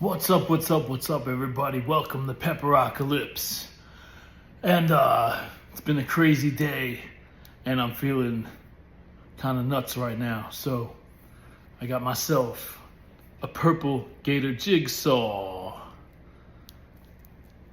What's up, everybody? Welcome to Pepperocalypse. And it's been a crazy day, and I'm feeling kind of nuts right now. So I got myself a purple Gator jigsaw.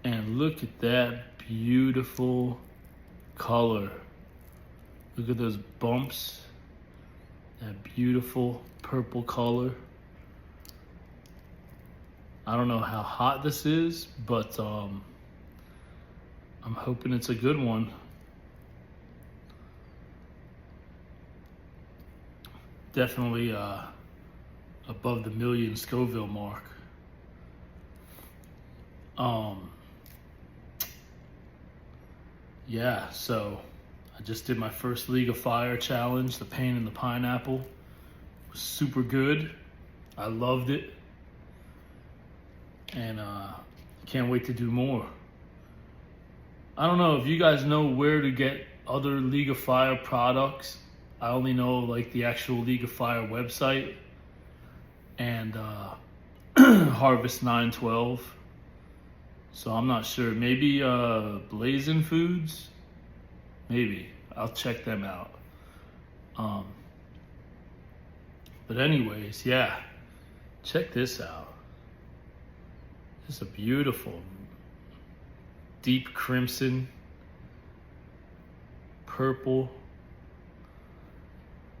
And look at that beautiful color. Look at those bumps. That beautiful purple color. I don't know how hot this is, but I'm hoping it's a good one. Definitely above the 1,000,000 Scoville mark. Yeah, so I just did my first League of Fire challenge, the pain in the pineapple. It was super good. I loved it. And can't wait to do more. I don't know if you guys know where to get other League of Fire products. I only know like the actual League of Fire website and Harvest 912. So I'm not sure. Maybe Blazing Foods. Maybe I'll check them out. But anyways, yeah, check this out. It's a beautiful deep crimson, purple.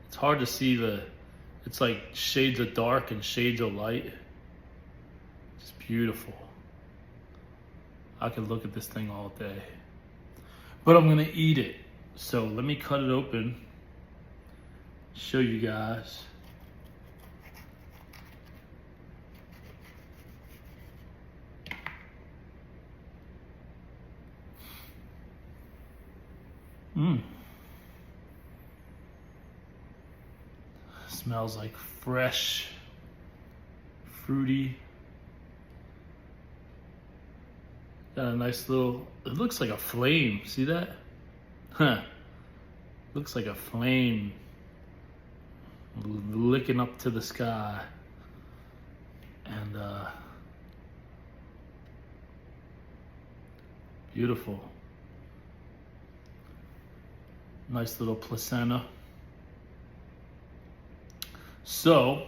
It's hard to see it's like shades of dark and shades of light. It's beautiful. I could look at this thing all day. But I'm gonna eat it. So let me cut it open, show you guys. Smells like fresh, fruity. Got a nice little, it looks like a flame. See that? Huh. Looks like a flame licking up to the sky. And beautiful. Nice little placenta. So,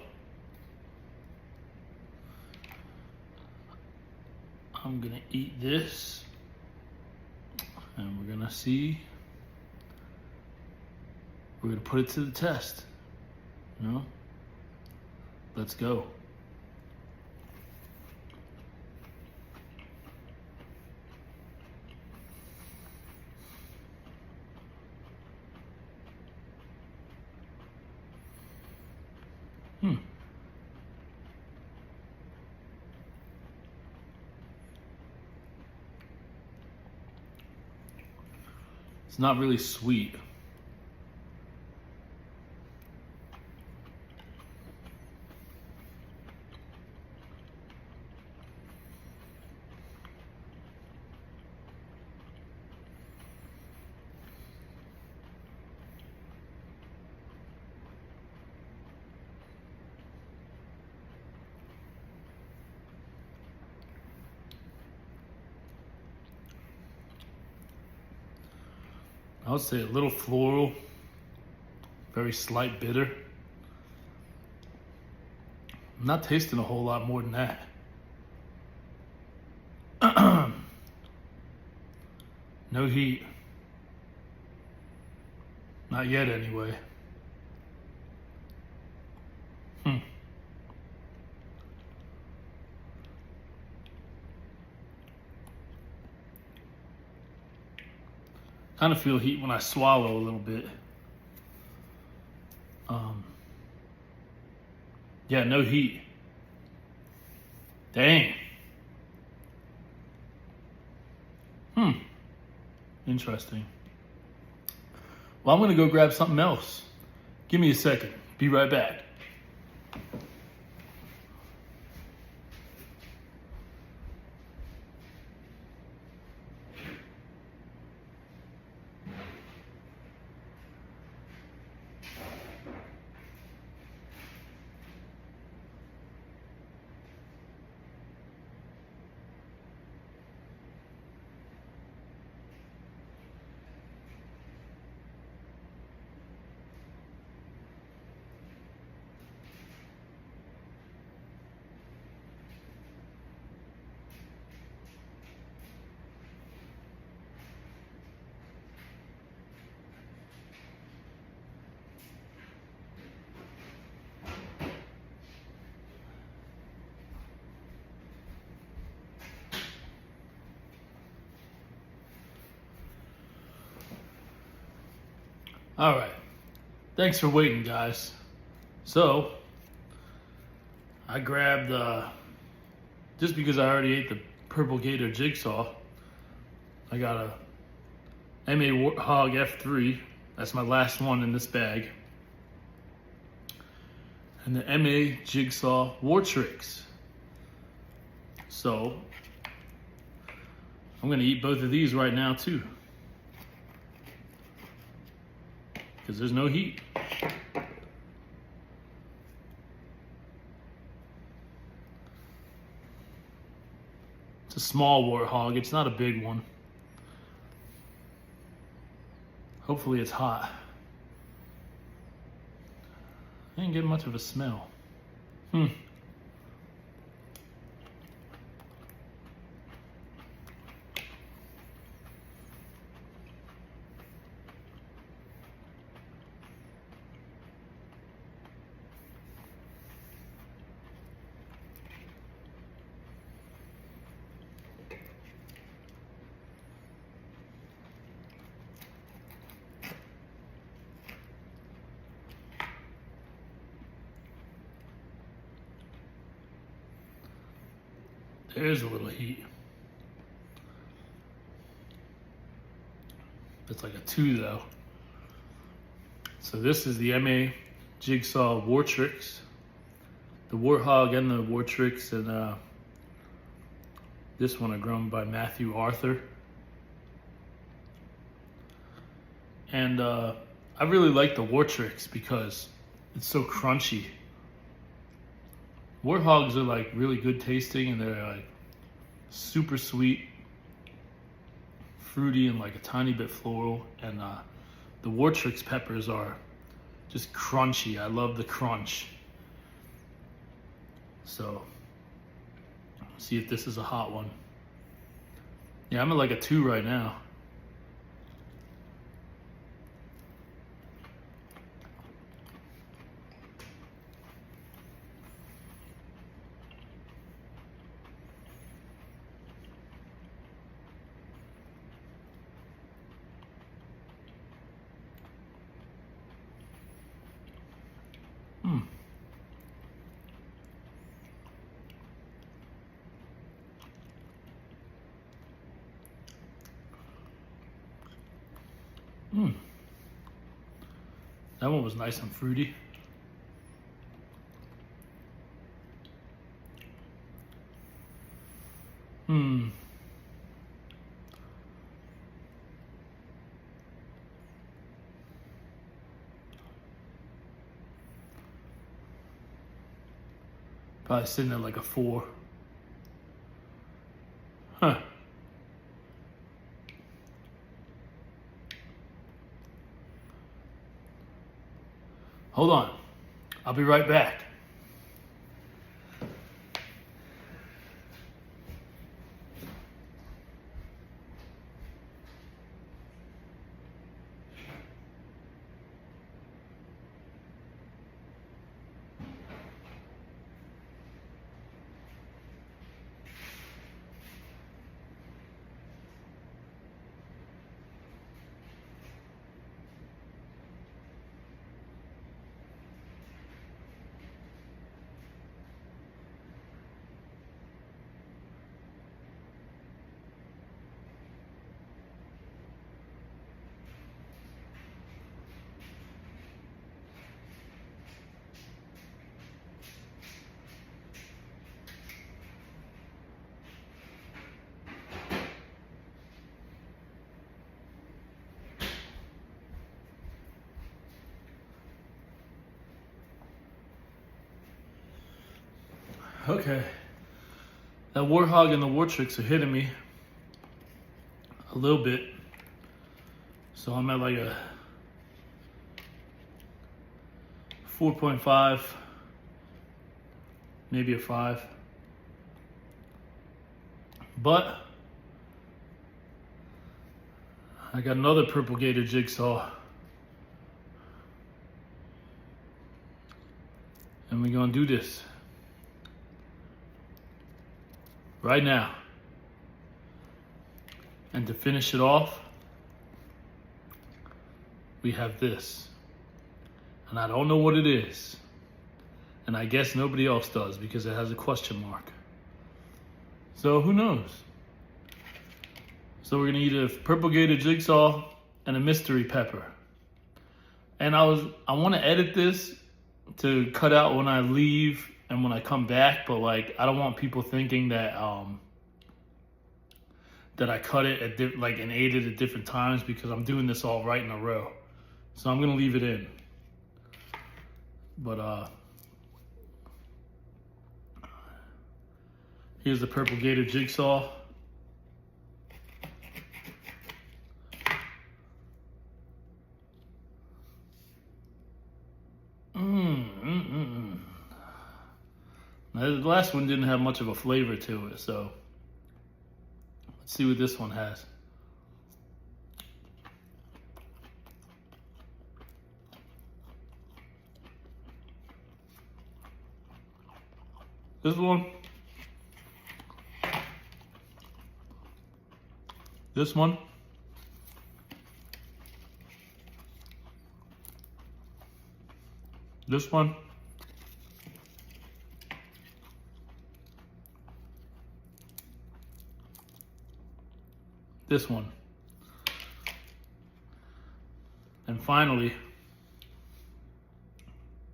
I'm gonna eat this and we're gonna see, we're gonna put it to the test, you know? Let's go. It's not really sweet. I would say a little floral, very slight bitter. I'm not tasting a whole lot more than that. No heat. Not yet, anyway. Kind of feel heat when I swallow a little bit. Yeah, no heat. Dang. Interesting. Well, I'm gonna go grab something else. Give me a second. Be right back. All right. Thanks for waiting, guys. So, I grabbed, just because I already ate the purple Gator jigsaw, I got a MA Warthog F3. That's my last one in this bag. And the MA Jigsaw Wartryx. So, I'm gonna eat both of these right now too. Because there's no heat. It's a small warthog, it's not a big one. Hopefully it's hot. I didn't get much of a smell. There's a little heat. It's like a 2 though. So this is the MA Jigsaw Wartryx. The Warthog and the Wartryx, and this one are grown by Matthew Arthur. And I really like the Wartryx because it's so crunchy. Warthogs are like really good tasting, and they're like super sweet, fruity, and like a tiny bit floral. And the Wartryx peppers are just crunchy. I love the crunch. So, see if this is a hot one. Yeah, I'm at like a 2 right now. That one was nice and fruity. Probably sitting at like a 4. Huh. Hold on. I'll be right back. Okay. That Warthog and the Wartryx are hitting me a little bit. So I'm at like a 4.5, maybe a 5. But I got another purple Gator jigsaw. And we're gonna do this right now. And to finish it off, we have this. And I don't know what it is. And I guess nobody else does because it has a question mark. So who knows? So we're gonna eat a purple gator jigsaw and a mystery pepper. And I want to edit this to cut out when I leave and when I come back, but like I don't want people thinking that that I cut it at and ate it at different times because I'm doing this all right in a row. So I'm gonna leave it in. But here's the purple gator jigsaw. Now, the last one didn't have much of a flavor to it, so let's see what this one has. This one. This one. This one. This one. And finally,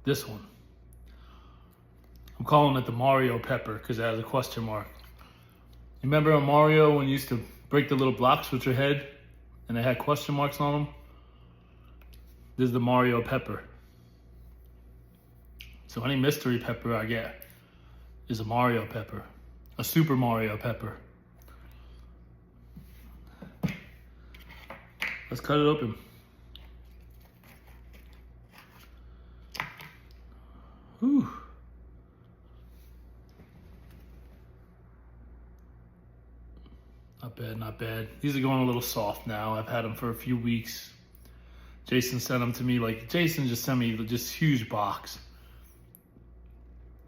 this one. I'm calling it the Mario pepper because it has a question mark. You remember on Mario when you used to break the little blocks with your head and they had question marks on them? This is the Mario pepper. So any mystery pepper I get is a Mario pepper, a Super Mario pepper. Let's cut it open. Whew. Not bad, not bad. These are going a little soft now. I've had them for a few weeks. Jason sent them to me, Jason just sent me this huge box.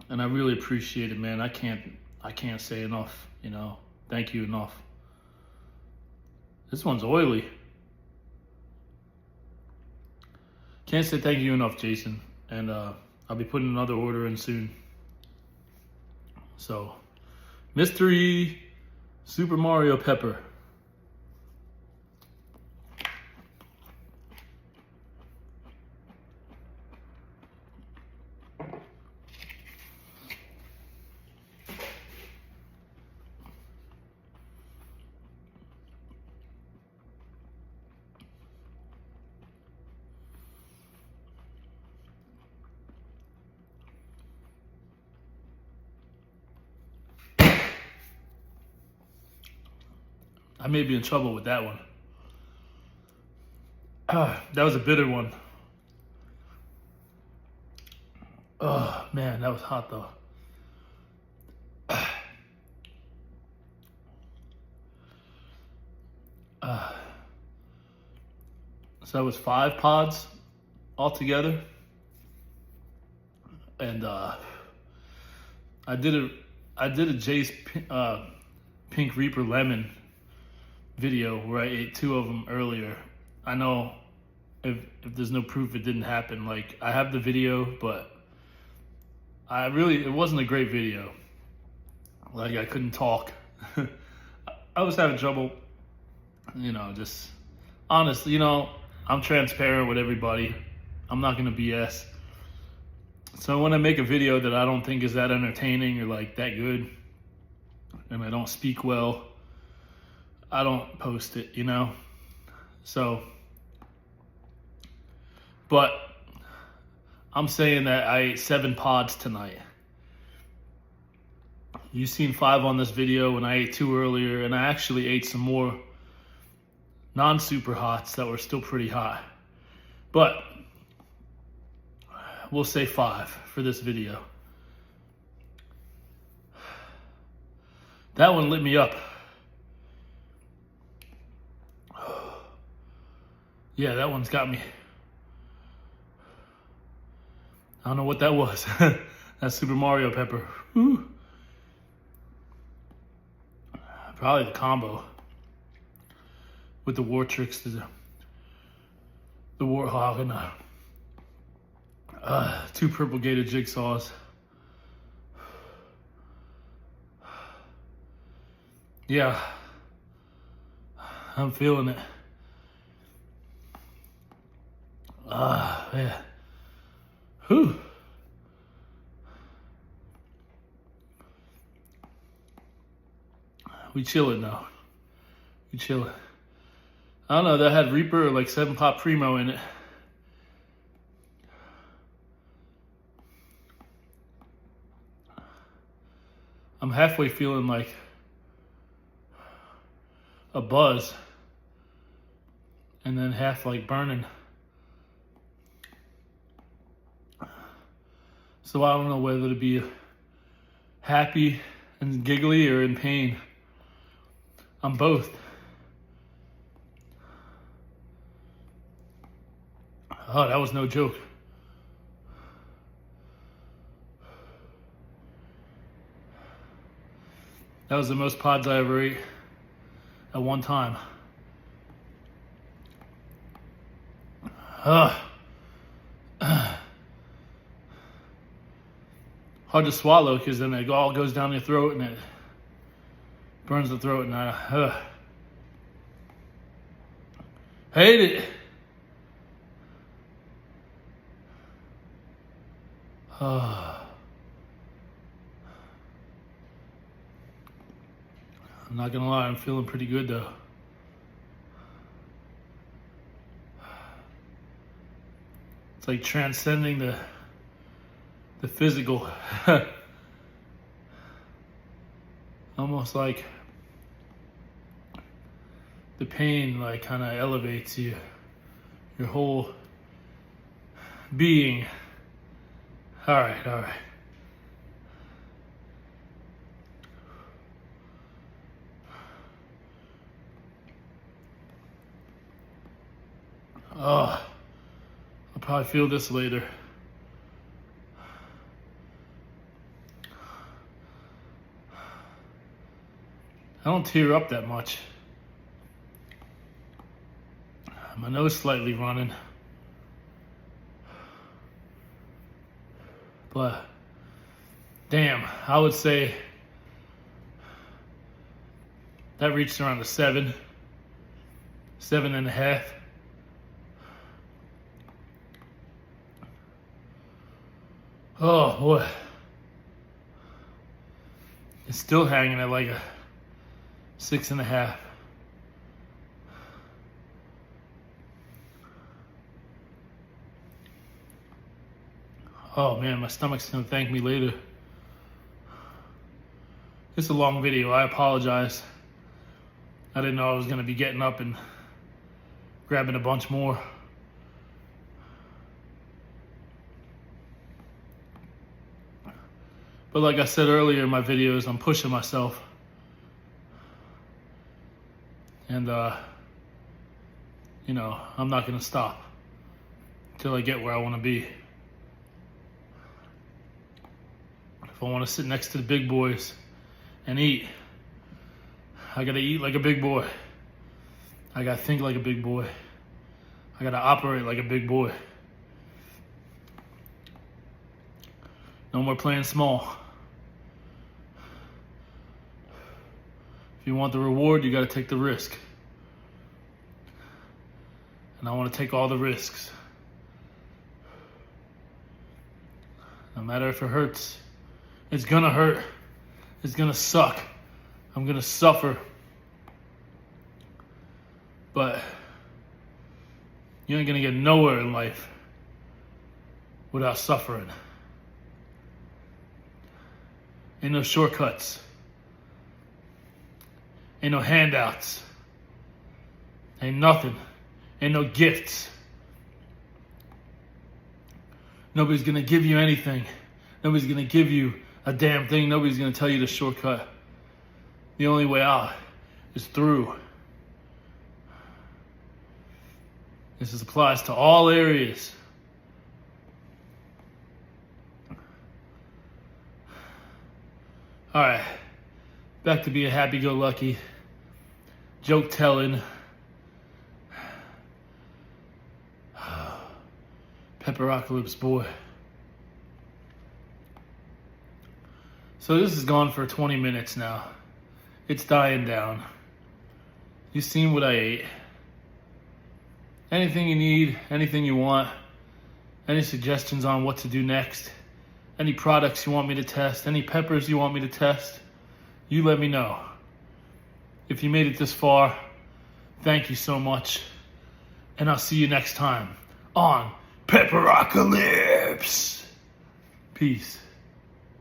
And I really appreciate it, man. I can't say enough, Thank you enough. This one's oily. Can't say thank you enough, Jason. And I'll be putting another order in soon. So, mystery Super Mario pepper. I may be in trouble with that one. That was a bitter one. Oh, man, that was hot though. So that was 5 pods altogether. And I did a Jace Pink Reaper Lemon video where I ate 2 of them earlier. I know if there's no proof it didn't happen. I have the video, but it wasn't a great video. I couldn't talk. I was having trouble, just honestly, I'm transparent with everybody. I'm not gonna BS. So when I make a video that I don't think is that entertaining or that good, and I don't speak well, I don't post it, So, but I'm saying that I ate 7 pods tonight. You've seen 5 on this video, and I ate 2 earlier, and I actually ate some more non-super hots that were still pretty hot. But we'll say 5 for this video. That one lit me up. Yeah, that one's got me. I don't know what that was. That's Super Mario pepper. Woo. Probably the combo with the wartryx. the warthog and 2 purple Gator jigsaws. Yeah, I'm feeling it. Man. Whew. We chillin' now. We chillin'. I don't know, that had Reaper or like 7 Pop Primo in it. I'm halfway feeling like a buzz and then half like burning. So I don't know whether to be happy and giggly or in pain. I'm both. Oh, that was no joke. That was the most pods I ever ate at one time. Hard to swallow because then it all goes down your throat and it burns the throat, and I hate it. I'm not gonna lie, I'm feeling pretty good though. It's like transcending the physical. Almost like the pain like kind of elevates you, your whole being. All right, all right. Oh, I'll probably feel this later. I don't tear up that much. My nose slightly running. But damn, I would say that reached around a 7, 7.5. Oh boy. It's still hanging at like a 6.5. Oh man, my stomach's gonna thank me later. It's a long video, I apologize. I didn't know I was gonna be getting up and grabbing a bunch more. But like I said earlier in my videos, I'm pushing myself. And you know, I'm not gonna stop until I get where I wanna be. If I want to sit next to the big boys and eat, I gotta eat like a big boy. I gotta think like a big boy. I gotta operate like a big boy. No more playing small. If you want the reward, you gotta take the risk. And I want to take all the risks. No matter if it hurts. It's gonna hurt. It's gonna suck. I'm gonna suffer. But you ain't gonna get nowhere in life without suffering. Ain't no shortcuts. Ain't no handouts. Ain't nothing. Ain't no gifts. Nobody's gonna give you anything. Nobody's gonna give you a damn thing. Nobody's gonna tell you the shortcut. The only way out is through. This applies to all areas. All right, back to being happy-go-lucky, joke telling. Pepperocalypse boy. So this has gone for 20 minutes now. It's dying down. You've seen what I ate. Anything you need, anything you want, any suggestions on what to do next, any products you want me to test, any peppers you want me to test, you let me know. If you made it this far, thank you so much. And I'll see you next time on Pepperocalypse. Peace.